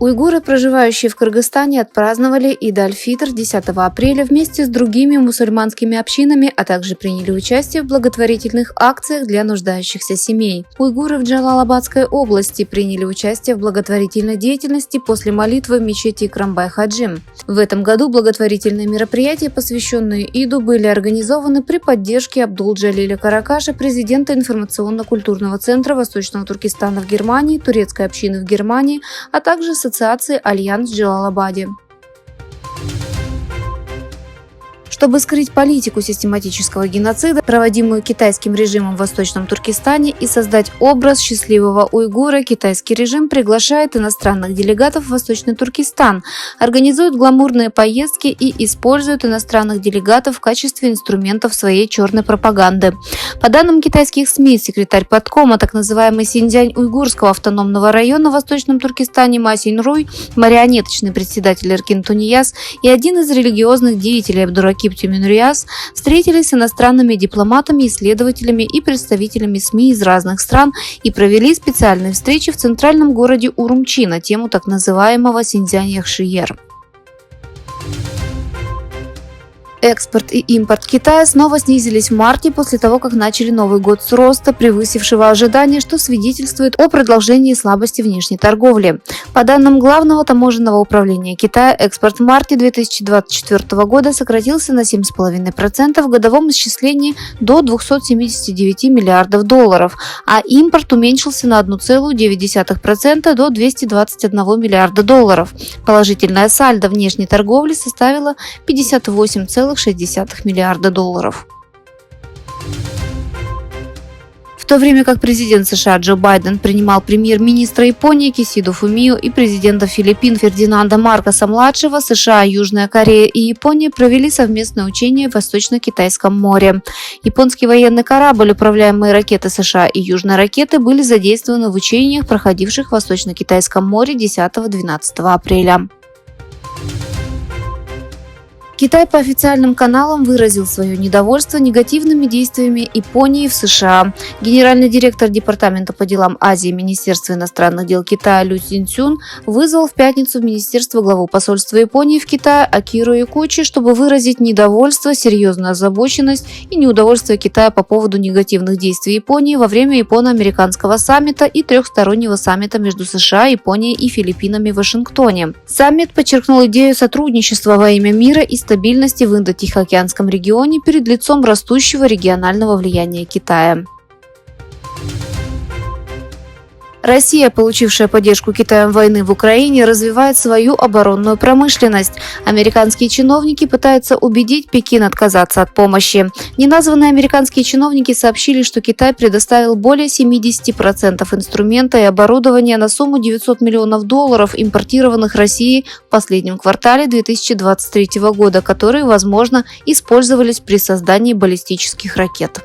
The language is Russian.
Уйгуры, проживающие в Кыргызстане, отпраздновали Ид-аль-Фитр 10 апреля вместе с другими мусульманскими общинами, а также приняли участие в благотворительных акциях для нуждающихся семей. Уйгуры в Джалалабадской области приняли участие в благотворительной деятельности после молитвы в мечети Икрамбай-Хаджим. В этом году благотворительные мероприятия, посвященные Иду, были организованы при поддержке Абдул-Джалиля Каракаша, президента информационно-культурного центра Восточного Туркестана в Германии, турецкой общины в Германии, а также Ассоциации «Альянс» в Джалалабаде. Чтобы скрыть политику систематического геноцида, проводимую китайским режимом в Восточном Туркестане, и создать образ счастливого уйгура, китайский режим приглашает иностранных делегатов в Восточный Туркестан, организует гламурные поездки и использует иностранных делегатов в качестве инструментов своей черной пропаганды. По данным китайских СМИ, секретарь парткома так называемый Синьцзянь уйгурского автономного района в Восточном Туркестане Ма Синьруй, марионеточный председатель Эркин Тунияз и один из религиозных деятелей Абдуракип Тюмюнрияз встретились с иностранными дипломатами, исследователями и представителями СМИ из разных стран и провели специальные встречи в центральном городе Урумчи на тему так называемого Синьцзянь-Яхшияр. Экспорт и импорт Китая снова снизились в марте после того, как начали Новый год с роста, превысившего ожидания, что свидетельствует о продолжении слабости внешней торговли. По данным Главного таможенного управления Китая, экспорт в марте 2024 года сократился на 7,5% в годовом исчислении до 279 миллиардов долларов, а импорт уменьшился на 1,9% до 221 миллиарда долларов. Положительная сальдо внешней торговли составила 58,6 миллиарда долларов. В то время как президент США Джо Байден принимал премьер-министра Японии Кисидо Фумио и президента Филиппин Фердинанда Маркоса-младшего, США, Южная Корея и Япония провели совместное учение в Восточно-Китайском море. Японский военный корабль, управляемые ракеты США и Южной ракеты, были задействованы в учениях, проходивших в Восточно-Китайском море 10-12 апреля. Китай по официальным каналам выразил свое недовольство негативными действиями Японии в США. Генеральный директор Департамента по делам Азии Министерства иностранных дел Китая Лю Цзиньцюн вызвал в пятницу в Министерство главу посольства Японии в Китае Акиру Якучи, чтобы выразить недовольство, серьезную озабоченность и неудовольствие Китая по поводу негативных действий Японии во время японо-американского саммита и трехстороннего саммита между США, Японией и Филиппинами в Вашингтоне. Саммит подчеркнул идею сотрудничества во имя мира и стабильности в Индо-Тихоокеанском регионе перед лицом растущего регионального влияния Китая. Россия, получившая поддержку Китаем войны в Украине, развивает свою оборонную промышленность. Американские чиновники пытаются убедить Пекин отказаться от помощи. Неназванные американские чиновники сообщили, что Китай предоставил более 70% инструмента и оборудования на сумму $900 миллионов, импортированных Россией в последнем квартале 2023 года, которые, возможно, использовались при создании баллистических ракет.